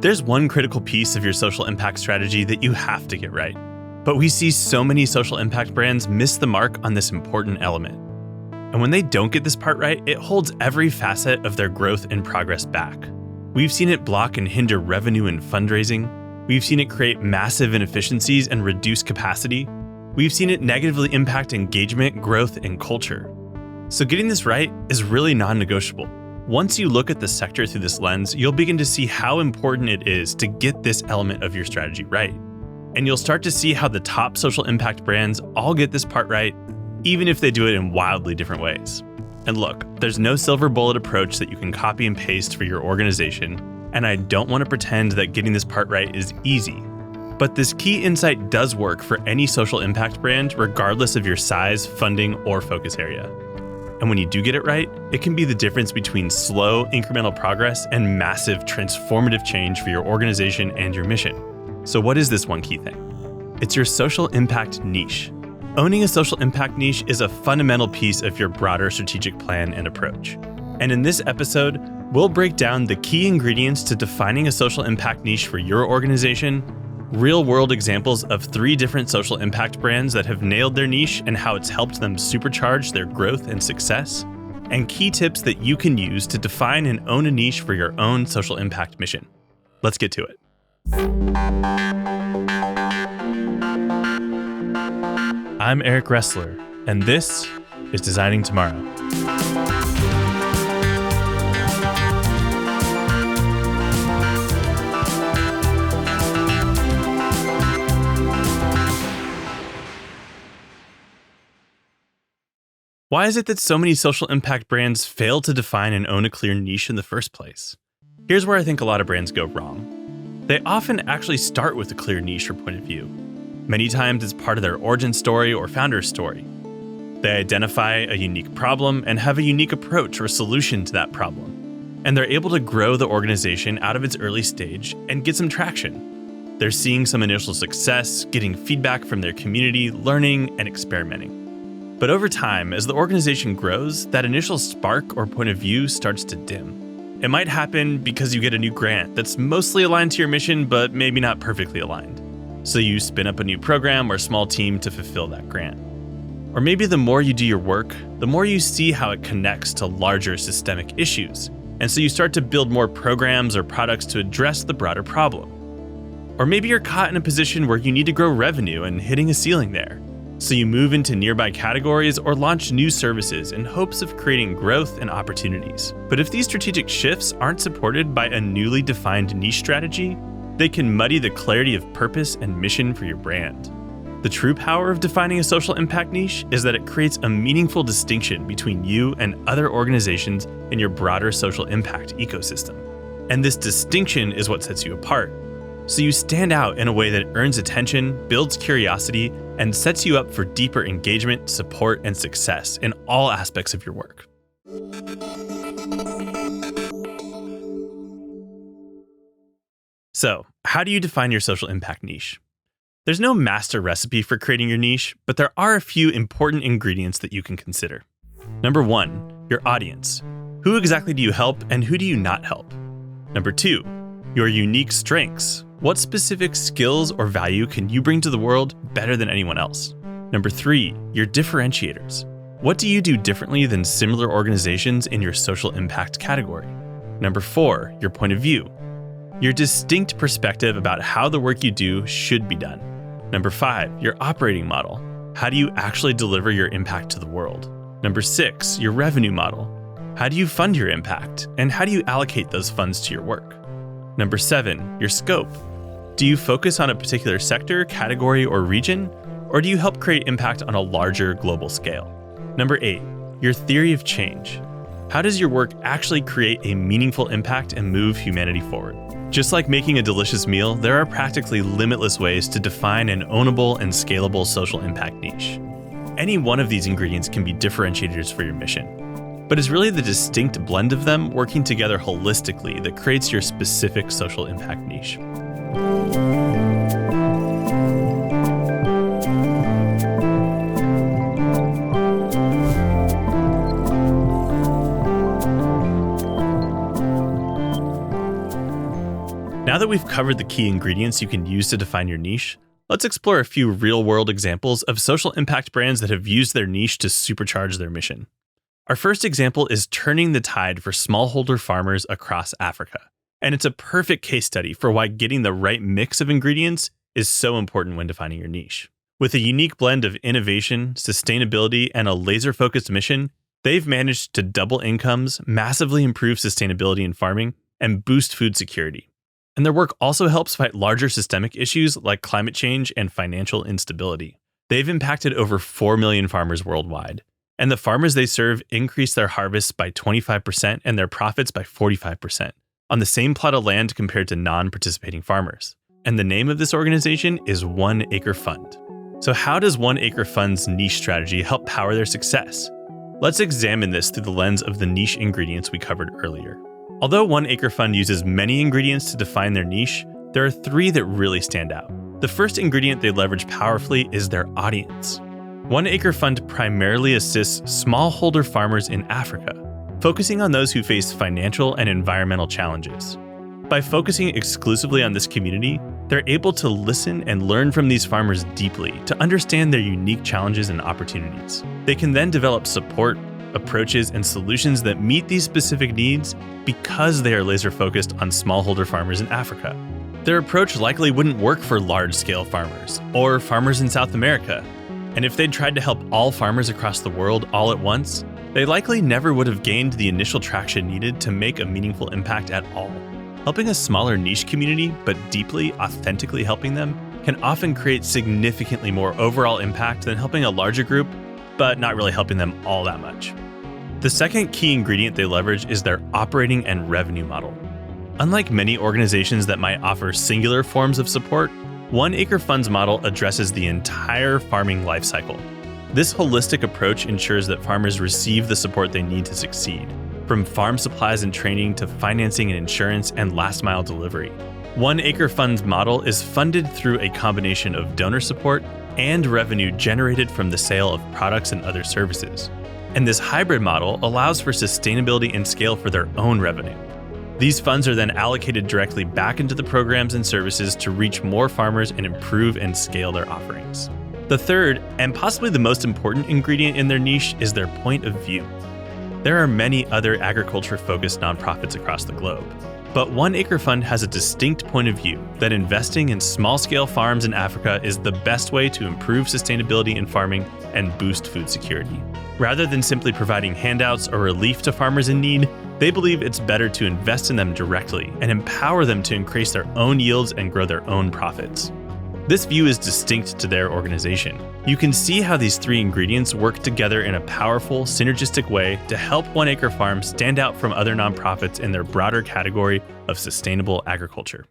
There's one critical piece of your social impact strategy that you have to get right. But we see so many social impact brands miss the mark on this important element. And when they don't get this part right, it holds every facet of their growth and progress back. We've seen it block and hinder revenue and fundraising. We've seen it create massive inefficiencies and reduce capacity. We've seen it negatively impact engagement, growth, and culture. So getting this right is really non-negotiable. Once you look at the sector through this lens, you'll begin to see how important it is to get this element of your strategy right. And you'll start to see how the top social impact brands all get this part right, even if they do it in wildly different ways. And look, there's no silver bullet approach that you can copy and paste for your organization, and I don't want to pretend that getting this part right is easy. But this key insight does work for any social impact brand, regardless of your size, funding, or focus area. And when you do get it right, it can be the difference between slow, incremental progress and massive, transformative change for your organization and your mission. So what is this one key thing? It's your social impact niche. Owning a social impact niche is a fundamental piece of your broader strategic plan and approach. And in this episode, we'll break down the key ingredients to defining a social impact niche for your organization, real-world examples of 3 different social impact brands that have nailed their niche and how it's helped them supercharge their growth and success, and key tips that you can use to define and own a niche for your own social impact mission. Let's get to it. I'm Eric Ressler, and this is Designing Tomorrow. Why is it that so many social impact brands fail to define and own a clear niche in the first place? Here's where I think a lot of brands go wrong. They often actually start with a clear niche or point of view. Many times it's part of their origin story or founder story. They identify a unique problem and have a unique approach or solution to that problem. And they're able to grow the organization out of its early stage and get some traction. They're seeing some initial success, getting feedback from their community, learning, and experimenting. But over time, as the organization grows, that initial spark or point of view starts to dim. It might happen because you get a new grant that's mostly aligned to your mission, but maybe not perfectly aligned. So you spin up a new program or small team to fulfill that grant. Or maybe the more you do your work, the more you see how it connects to larger systemic issues. And so you start to build more programs or products to address the broader problem. Or maybe you're caught in a position where you need to grow revenue and hitting a ceiling there. So you move into nearby categories or launch new services in hopes of creating growth and opportunities. But if these strategic shifts aren't supported by a newly defined niche strategy, they can muddy the clarity of purpose and mission for your brand. The true power of defining a social impact niche is that it creates a meaningful distinction between you and other organizations in your broader social impact ecosystem. And this distinction is what sets you apart. So you stand out in a way that earns attention, builds curiosity, and sets you up for deeper engagement, support, and success in all aspects of your work. So, how do you define your social impact niche? There's no master recipe for creating your niche, but there are a few important ingredients that you can consider. Number 1, your audience. Who exactly do you help and who do you not help? Number 2, your unique strengths. What specific skills or value can you bring to the world better than anyone else? Number 3, your differentiators. What do you do differently than similar organizations in your social impact category? Number 4, your point of view. Your distinct perspective about how the work you do should be done. Number 5, your operating model. How do you actually deliver your impact to the world? Number 6, your revenue model. How do you fund your impact? And how do you allocate those funds to your work? Number 7, your scope. Do you focus on a particular sector, category, or region? Or do you help create impact on a larger global scale? Number 8, your theory of change. How does your work actually create a meaningful impact and move humanity forward? Just like making a delicious meal, there are practically limitless ways to define an ownable and scalable social impact niche. Any one of these ingredients can be differentiators for your mission, but it's really the distinct blend of them working together holistically that creates your specific social impact niche. Now that we've covered the key ingredients you can use to define your niche, let's explore a few real-world examples of social impact brands that have used their niche to supercharge their mission. Our first example is turning the tide for smallholder farmers across Africa. And it's a perfect case study for why getting the right mix of ingredients is so important when defining your niche. With a unique blend of innovation, sustainability, and a laser-focused mission, they've managed to double incomes, massively improve sustainability in farming, and boost food security. And their work also helps fight larger systemic issues like climate change and financial instability. They've impacted over 4 million farmers worldwide. And the farmers they serve increase their harvests by 25% and their profits by 45% on the same plot of land compared to non-participating farmers. And the name of this organization is 1 Acre Fund. So how does 1 Acre Fund's niche strategy help power their success? Let's examine this through the lens of the niche ingredients we covered earlier. Although 1 Acre Fund uses many ingredients to define their niche, there are 3 that really stand out. The first ingredient they leverage powerfully is their audience. 1 Acre Fund primarily assists smallholder farmers in Africa, focusing on those who face financial and environmental challenges. By focusing exclusively on this community, they're able to listen and learn from these farmers deeply to understand their unique challenges and opportunities. They can then develop support, approaches, and solutions that meet these specific needs because they are laser-focused on smallholder farmers in Africa. Their approach likely wouldn't work for large-scale farmers or farmers in South America. And if they'd tried to help all farmers across the world all at once, they likely never would have gained the initial traction needed to make a meaningful impact at all. Helping a smaller niche community, but deeply, authentically helping them, can often create significantly more overall impact than helping a larger group, but not really helping them all that much. The second key ingredient they leverage is their operating and revenue model. Unlike many organizations that might offer singular forms of support, 1 Acre Fund's model addresses the entire farming lifecycle. This holistic approach ensures that farmers receive the support they need to succeed, from farm supplies and training to financing and insurance and last-mile delivery. 1 Acre Fund's model is funded through a combination of donor support and revenue generated from the sale of products and other services. And this hybrid model allows for sustainability and scale for their own revenue. These funds are then allocated directly back into the programs and services to reach more farmers and improve and scale their offerings. The third, and possibly the most important ingredient in their niche, is their point of view. There are many other agriculture-focused nonprofits across the globe, but 1 Acre Fund has a distinct point of view that investing in small-scale farms in Africa is the best way to improve sustainability in farming and boost food security. Rather than simply providing handouts or relief to farmers in need, they believe it's better to invest in them directly and empower them to increase their own yields and grow their own profits. This view is distinct to their organization. You can see how these 3 ingredients work together in a powerful, synergistic way to help 1 Acre Farm stand out from other nonprofits in their broader category of sustainable agriculture.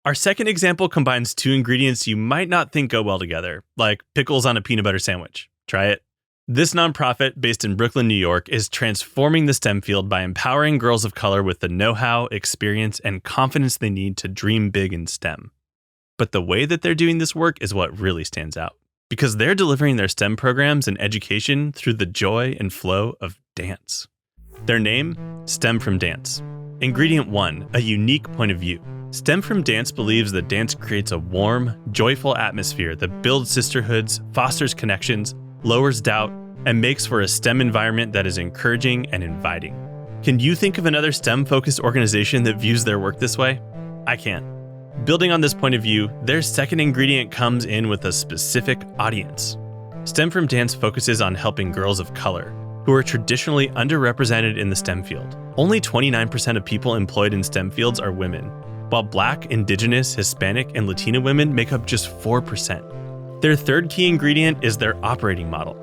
Our second example combines 2 ingredients you might not think go well together, like pickles on a peanut butter sandwich. Try it. This nonprofit, based in Brooklyn, New York, is transforming the STEM field by empowering girls of color with the know-how, experience, and confidence they need to dream big in STEM. But the way that they're doing this work is what really stands out, because they're delivering their STEM programs and education through the joy and flow of dance. Their name? STEM from Dance. Ingredient 1, a unique point of view. STEM from Dance believes that dance creates a warm, joyful atmosphere that builds sisterhoods, fosters connections, lowers doubt, and makes for a STEM environment that is encouraging and inviting. Can you think of another STEM-focused organization that views their work this way? I can't. Building on this point of view, their second ingredient comes in with a specific audience. STEM from Dance focuses on helping girls of color, who are traditionally underrepresented in the STEM field. Only 29% of people employed in STEM fields are women, while Black, Indigenous, Hispanic, and Latina women make up just 4%. Their third key ingredient is their operating model.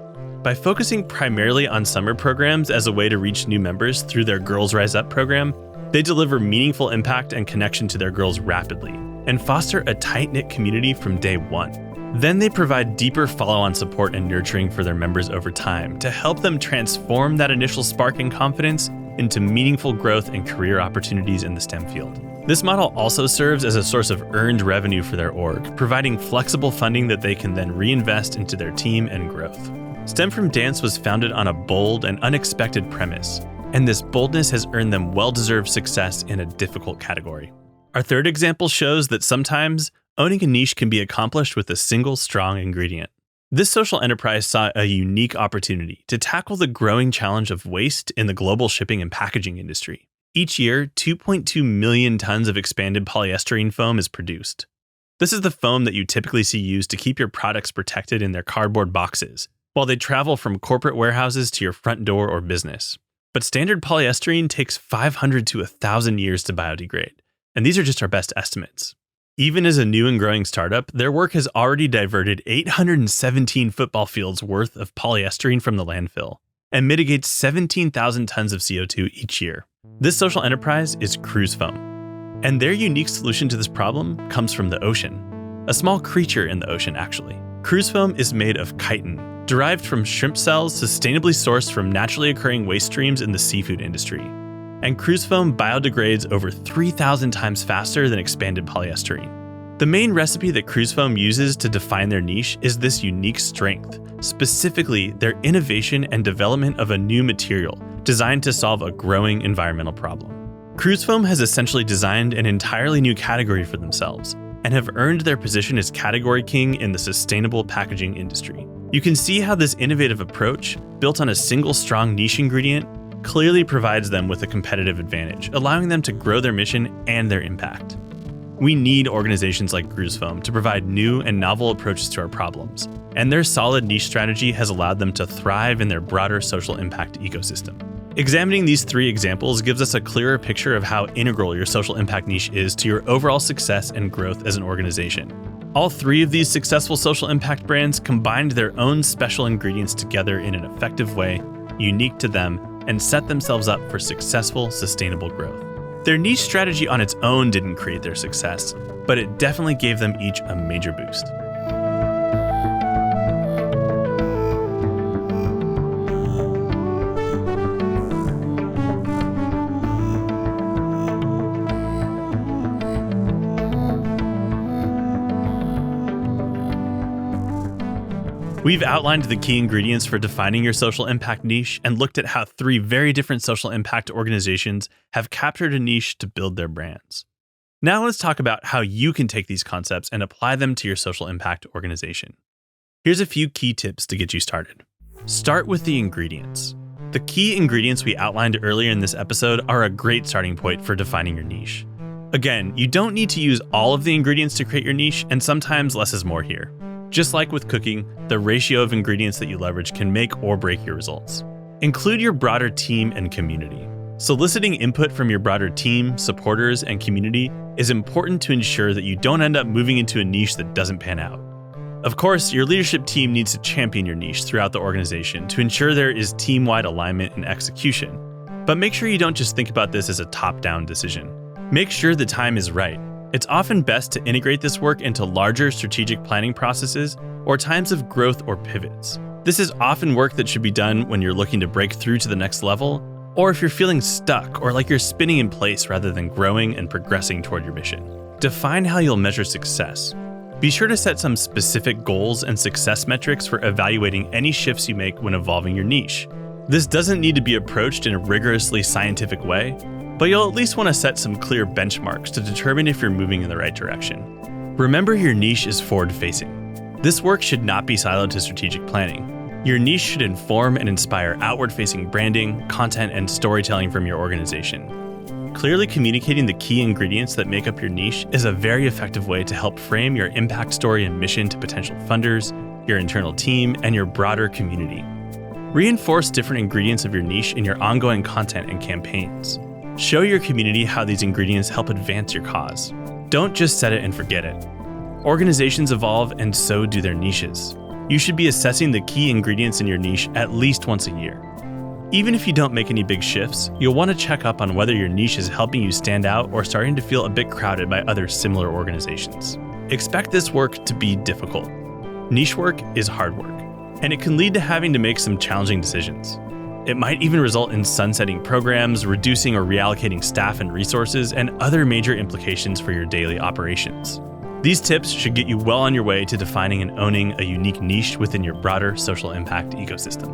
By focusing primarily on summer programs as a way to reach new members through their Girls Rise Up program, they deliver meaningful impact and connection to their girls rapidly and foster a tight-knit community from day one. Then they provide deeper follow-on support and nurturing for their members over time to help them transform that initial spark and confidence into meaningful growth and career opportunities in the STEM field. This model also serves as a source of earned revenue for their org, providing flexible funding that they can then reinvest into their team and growth. STEM from Dance was founded on a bold and unexpected premise, and this boldness has earned them well-deserved success in a difficult category. Our third example shows that sometimes owning a niche can be accomplished with a single strong ingredient. This social enterprise saw a unique opportunity to tackle the growing challenge of waste in the global shipping and packaging industry. Each year, 2.2 million tons of expanded polyester foam is produced. This is the foam that you typically see used to keep your products protected in their cardboard boxes, while they travel from corporate warehouses to your front door or business. But standard polyester takes 500 to 1,000 years to biodegrade, and these are just our best estimates. Even as a new and growing startup, their work has already diverted 817 football fields worth of polyester from the landfill and mitigates 17,000 tons of CO2 each year. This social enterprise is Cruise Foam, and their unique solution to this problem comes from the ocean. A small creature in the ocean, actually. Cruise Foam is made of chitin, derived from shrimp cells sustainably sourced from naturally occurring waste streams in the seafood industry. And Cruise Foam biodegrades over 3,000 times faster than expanded polyester. The main recipe that Cruise Foam uses to define their niche is this unique strength, specifically their innovation and development of a new material designed to solve a growing environmental problem. Cruise Foam has essentially designed an entirely new category for themselves and have earned their position as category king in the sustainable packaging industry. You can see how this innovative approach, built on a single strong niche ingredient, clearly provides them with a competitive advantage, allowing them to grow their mission and their impact. We need organizations like Cruise Foam to provide new and novel approaches to our problems, and their solid niche strategy has allowed them to thrive in their broader social impact ecosystem. Examining these three examples gives us a clearer picture of how integral your social impact niche is to your overall success and growth as an organization. All three of these successful social impact brands combined their own special ingredients together in an effective way, unique to them, and set themselves up for successful, sustainable growth. Their niche strategy on its own didn't create their success, but it definitely gave them each a major boost. We've outlined the key ingredients for defining your social impact niche and looked at how three very different social impact organizations have captured a niche to build their brands. Now let's talk about how you can take these concepts and apply them to your social impact organization. Here's a few key tips to get you started. Start with the ingredients. The key ingredients we outlined earlier in this episode are a great starting point for defining your niche. Again, you don't need to use all of the ingredients to create your niche, and sometimes less is more here. Just like with cooking, the ratio of ingredients that you leverage can make or break your results. Include your broader team and community. Soliciting input from your broader team, supporters, and community is important to ensure that you don't end up moving into a niche that doesn't pan out. Of course, your leadership team needs to champion your niche throughout the organization to ensure there is team-wide alignment and execution. But make sure you don't just think about this as a top-down decision. Make sure the time is right. It's often best to integrate this work into larger strategic planning processes or times of growth or pivots. This is often work that should be done when you're looking to break through to the next level, or if you're feeling stuck or like you're spinning in place rather than growing and progressing toward your mission. Define how you'll measure success. Be sure to set some specific goals and success metrics for evaluating any shifts you make when evolving your niche. This doesn't need to be approached in a rigorously scientific way, but you'll at least want to set some clear benchmarks to determine if you're moving in the right direction. Remember, your niche is forward-facing. This work should not be siloed to strategic planning. Your niche should inform and inspire outward-facing branding, content, and storytelling from your organization. Clearly communicating the key ingredients that make up your niche is a very effective way to help frame your impact story and mission to potential funders, your internal team, and your broader community. Reinforce different ingredients of your niche in your ongoing content and campaigns. Show your community how these ingredients help advance your cause. Don't just set it and forget it. Organizations evolve, and so do their niches. You should be assessing the key ingredients in your niche at least once a year. Even if you don't make any big shifts, you'll want to check up on whether your niche is helping you stand out or starting to feel a bit crowded by other similar organizations. Expect this work to be difficult. Niche work is hard work, and it can lead to having to make some challenging decisions. It might even result in sunsetting programs, reducing or reallocating staff and resources, and other major implications for your daily operations. These tips should get you well on your way to defining and owning a unique niche within your broader social impact ecosystem.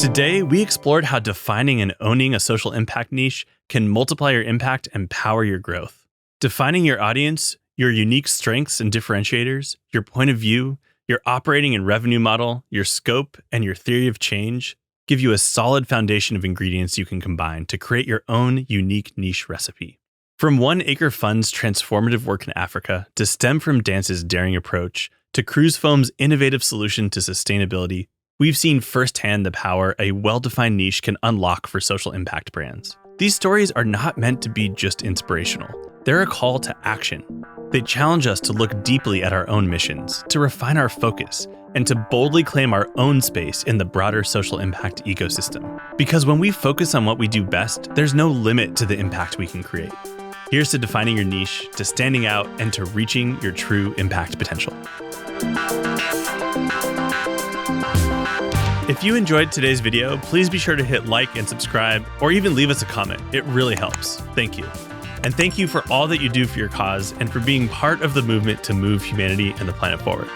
Today, we explored how defining and owning a social impact niche can multiply your impact and power your growth. Defining your audience, your unique strengths and differentiators, your point of view, your operating and revenue model, your scope, and your theory of change give you a solid foundation of ingredients you can combine to create your own unique niche recipe. From One Acre Fund's transformative work in Africa to Stem from Dance's daring approach to Cruise Foam's innovative solution to sustainability, we've seen firsthand the power a well-defined niche can unlock for social impact brands. These stories are not meant to be just inspirational. They're a call to action. They challenge us to look deeply at our own missions, to refine our focus, and to boldly claim our own space in the broader social impact ecosystem. Because when we focus on what we do best, there's no limit to the impact we can create. Here's to defining your niche, to standing out, and to reaching your true impact potential. If you enjoyed today's video, please be sure to hit like and subscribe, or even leave us a comment. It really helps. Thank you. And thank you for all that you do for your cause and for being part of the movement to move humanity and the planet forward.